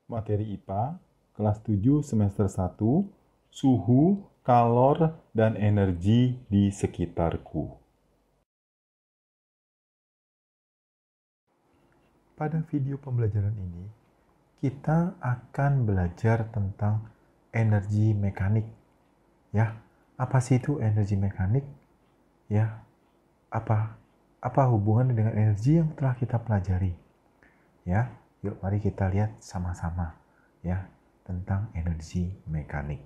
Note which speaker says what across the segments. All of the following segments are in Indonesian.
Speaker 1: Materi IPA, kelas 7 semester 1, suhu, kalor, dan energi di sekitarku. Pada video pembelajaran ini, kita akan belajar tentang energi mekanik. Ya, apa sih itu energi mekanik? Ya, apa hubungannya dengan energi yang telah kita pelajari? Ya, yuk mari kita lihat sama-sama ya tentang energi mekanik.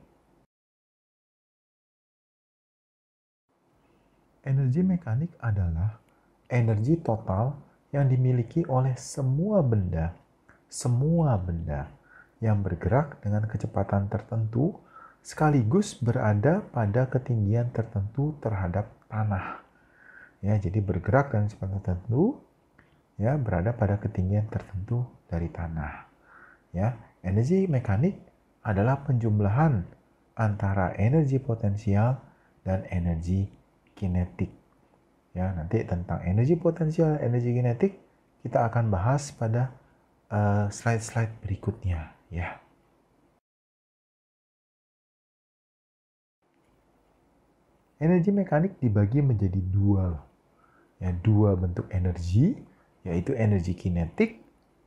Speaker 1: Energi mekanik adalah energi total yang dimiliki oleh semua benda yang bergerak dengan kecepatan tertentu sekaligus berada pada ketinggian tertentu terhadap tanah. Ya, jadi bergerak dengan kecepatan tertentu ya berada pada ketinggian tertentu dari tanah. Ya, energi mekanik adalah penjumlahan antara energi potensial dan energi kinetik. Ya, nanti tentang energi potensial, energi kinetik kita akan bahas pada slide-slide berikutnya, ya. Energi mekanik dibagi menjadi dua bentuk energi, yaitu energi kinetik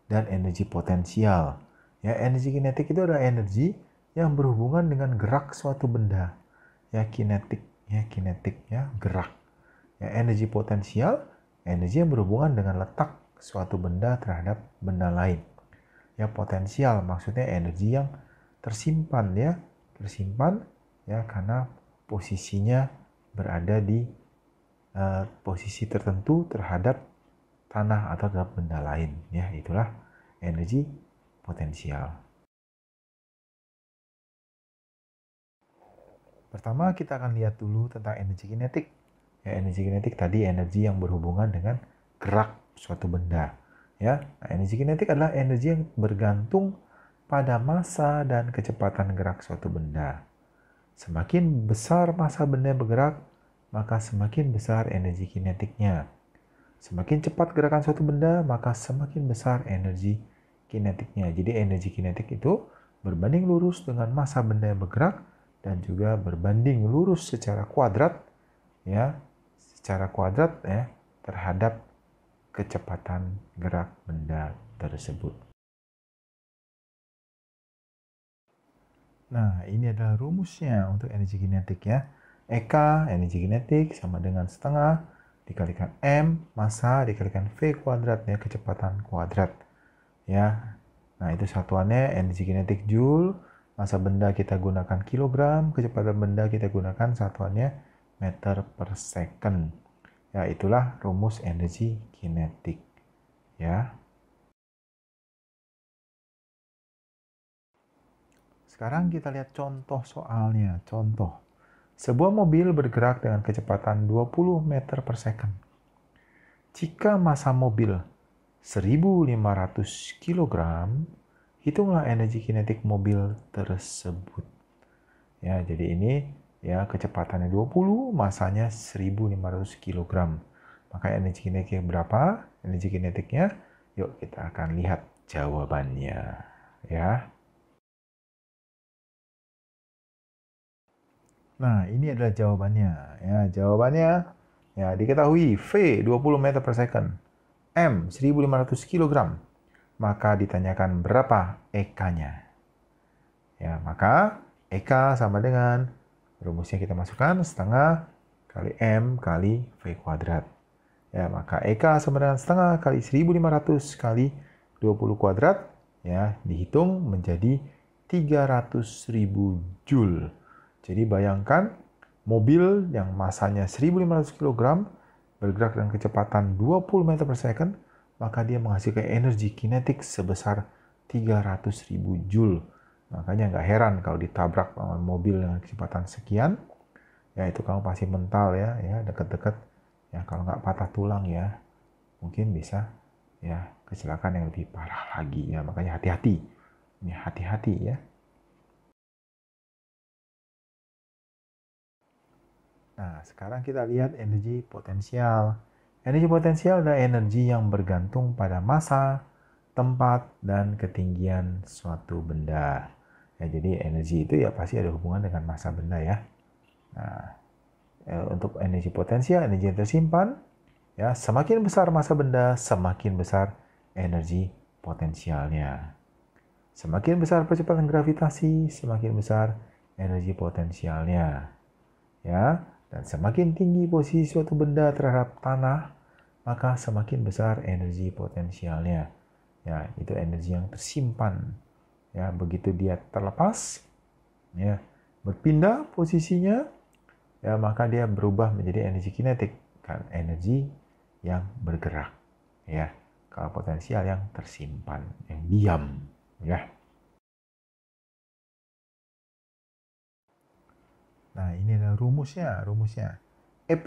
Speaker 1: dan energi potensial. Ya, energi kinetik itu adalah energi yang berhubungan dengan gerak suatu benda. Ya, kinetik ya, gerak. Ya, energi potensial, energi yang berhubungan dengan letak suatu benda terhadap benda lain. Ya, potensial maksudnya energi yang tersimpan ya karena posisinya berada di posisi tertentu terhadap tanah atau terhadap benda lain. Ya, itulah energi potensial. Pertama kita akan lihat dulu tentang energi kinetik. Ya, energi kinetik tadi energi yang berhubungan dengan gerak suatu benda. Ya, nah, energi kinetik adalah energi yang bergantung pada massa dan kecepatan gerak suatu benda. Semakin besar massa benda yang bergerak, maka semakin besar energi kinetiknya. Semakin cepat gerakan suatu benda, maka semakin besar energi kinetiknya. Jadi energi kinetik itu berbanding lurus dengan massa benda yang bergerak dan juga berbanding lurus secara kuadrat ya, terhadap kecepatan gerak benda tersebut. Nah, ini adalah rumusnya untuk energi kinetik ya. EK, energi kinetik, sama dengan setengah dikalikan M, massa dikalikan V kuadrat ya, kecepatan kuadrat. Ya, nah itu satuannya energi kinetik Joule, massa benda kita gunakan kilogram, kecepatan benda kita gunakan satuannya meter per second. Ya, itulah rumus energi kinetik. Ya. Sekarang kita lihat contoh soalnya. Contoh. Sebuah mobil bergerak dengan kecepatan 20 meter per second. Jika massa mobil 1.500 kg, hitunglah energi kinetik mobil tersebut. Ya, jadi ini ya kecepatannya 20, massanya 1.500 kg. Maka energi kinetiknya berapa? Energi kinetiknya, yuk kita akan lihat jawabannya. Ya. Nah, ini adalah jawabannya. Ya, jawabannya ya diketahui V 20 meter per second, M 1.500 kg. Maka ditanyakan berapa EK-nya. Ya, maka EK sama dengan rumusnya kita masukkan setengah kali M kali V kuadrat. Ya, maka EK sama dengan setengah kali 1.500 kali 20 kuadrat ya, dihitung menjadi 300.000 Joule. Jadi bayangkan mobil yang massanya 1.500 kg bergerak dengan kecepatan 20 meter per second, maka dia menghasilkan energi kinetik sebesar 300.000 Joule. Makanya nggak heran kalau ditabrak mobil dengan kecepatan sekian, ya itu kamu pasti mental ya dekat-dekat ya, kalau nggak patah tulang ya, mungkin bisa ya kecelakaan yang lebih parah lagi ya, makanya hati-hati. Ini hati-hati ya. Nah, sekarang kita lihat energi potensial. Energi potensial adalah energi yang bergantung pada massa tempat, dan ketinggian suatu benda. Ya, jadi energi itu ya pasti ada hubungan dengan massa benda ya. Nah, untuk energi potensial, energi yang tersimpan, ya semakin besar massa benda, semakin besar energi potensialnya. Semakin besar percepatan gravitasi, semakin besar energi potensialnya. Ya, dan semakin tinggi posisi suatu benda terhadap tanah, maka semakin besar energi potensialnya. Ya, itu energi yang tersimpan. Ya, begitu dia terlepas, ya, berpindah posisinya, ya maka dia berubah menjadi energi kinetik, kan energi yang bergerak. Ya, kalau potensial yang tersimpan, yang diam, ya. Nah, ini adalah rumusnya. EP,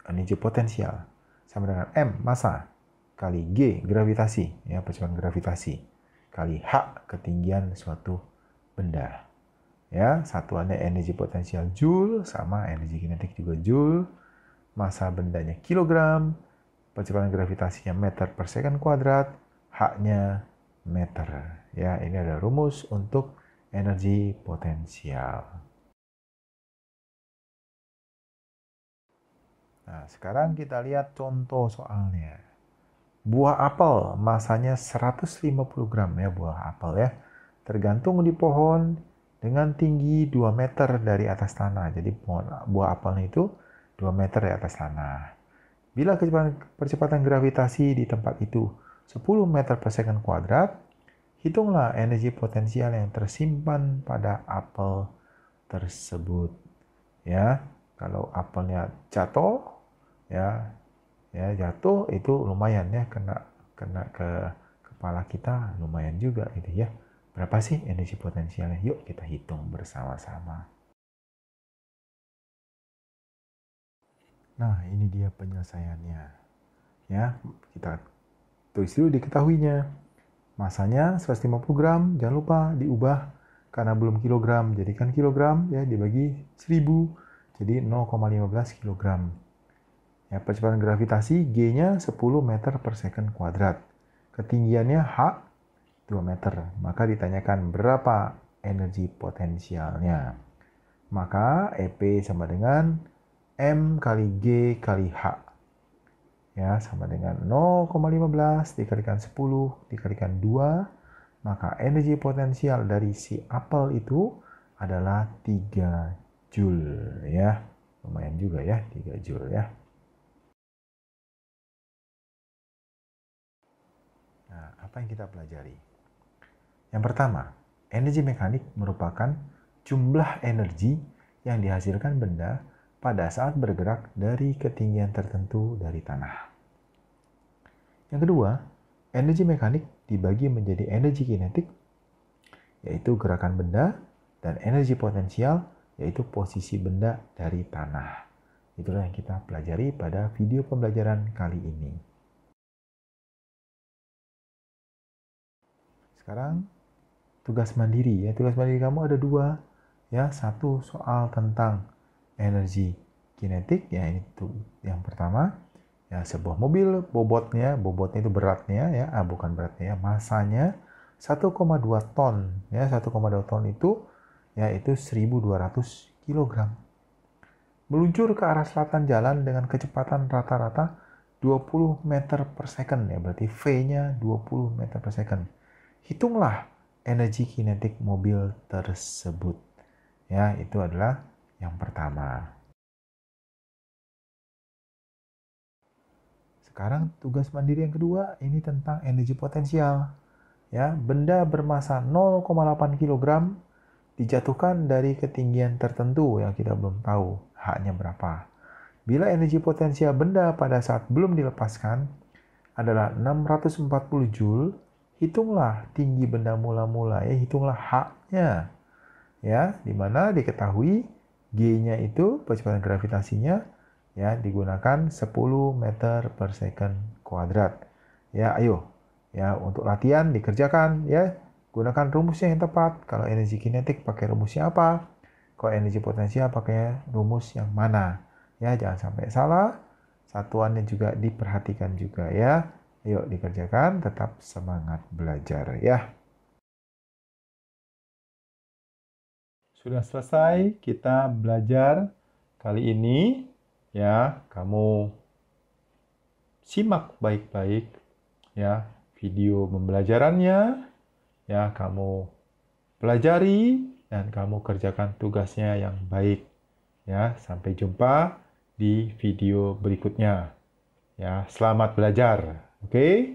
Speaker 1: energi potensial, sama dengan M, massa, kali G, gravitasi, ya, percepatan gravitasi, kali H, ketinggian suatu benda. Ya, satuannya energi potensial Joule, sama energi kinetik juga Joule, massa bendanya kilogram, percepatan gravitasinya meter per second kuadrat, H-nya meter. Ya, ini adalah rumus untuk energi potensial. Nah, sekarang kita lihat contoh soalnya. Buah apel masanya 150 gram ya, buah apel ya. Tergantung di pohon dengan tinggi 2 meter dari atas tanah. Jadi buah apelnya itu 2 meter di atas tanah. Bila percepatan gravitasi di tempat itu 10 meter per second kuadrat, hitunglah energi potensial yang tersimpan pada apel tersebut. Ya, kalau apelnya jatuh, ya jatuh itu lumayan ya, kena ke kepala kita lumayan juga gitu ya. Berapa sih energi potensialnya? Yuk kita hitung bersama-sama. Nah, ini dia penyelesaiannya. Ya, kita tulis dulu diketahuinya. Masanya 150 gram, jangan lupa diubah karena belum kilogram. Jadikan kilogram ya dibagi 1000, jadi 0,15 kilogram. Ya, percepatan gravitasi G-nya 10 meter per second kuadrat. Ketinggiannya H 2 meter. Maka ditanyakan berapa energi potensialnya. Maka EP sama dengan M kali G kali H. Ya, sama dengan 0,15 dikalikan 10 dikalikan 2. Maka energi potensial dari si apel itu adalah 3 Joule ya. Lumayan juga ya, 3 Joule ya. Nah, apa yang kita pelajari? Yang pertama, energi mekanik merupakan jumlah energi yang dihasilkan benda pada saat bergerak dari ketinggian tertentu dari tanah. Yang kedua, energi mekanik dibagi menjadi energi kinetik, yaitu gerakan benda, dan energi potensial, yaitu posisi benda dari tanah. Itulah yang kita pelajari pada video pembelajaran kali ini. Sekarang tugas mandiri ya. Tugas mandiri kamu ada 2 ya. Satu soal tentang energi kinetik ya, ini tuh yang pertama. Ya, sebuah mobil bobotnya itu beratnya ya, bukan beratnya ya, masanya 1,2 ton ya. 1,2 ton itu ya itu 1200 kg. Meluncur ke arah selatan jalan dengan kecepatan rata-rata 20 meter per second ya, berarti V-nya 20 meter per second. Hitunglah energi kinetik mobil tersebut. Ya, itu adalah yang pertama. Sekarang tugas mandiri yang kedua ini tentang energi potensial. Ya, benda bermasa 0,8 kg dijatuhkan dari ketinggian tertentu yang kita belum tahu H-nya berapa. Bila energi potensial benda pada saat belum dilepaskan adalah 640 Joule, hitunglah tinggi benda mula-mula ya, hitunglah H-nya. Ya, di mana diketahui G-nya itu percepatan gravitasinya ya digunakan 10 meter per second kuadrat. Ya, ayo. Ya, untuk latihan dikerjakan ya. Gunakan rumusnya yang tepat. Kalau energi kinetik pakai rumusnya apa? Kalau energi potensial pakai rumus yang mana? Ya, jangan sampai salah. Satuannya juga diperhatikan juga ya. Ayo dikerjakan, tetap semangat belajar ya. Sudah selesai kita belajar kali ini ya. Kamu simak baik-baik ya video pembelajarannya ya, kamu pelajari dan kamu kerjakan tugasnya yang baik ya. Sampai jumpa di video berikutnya ya. Selamat belajar. Oke?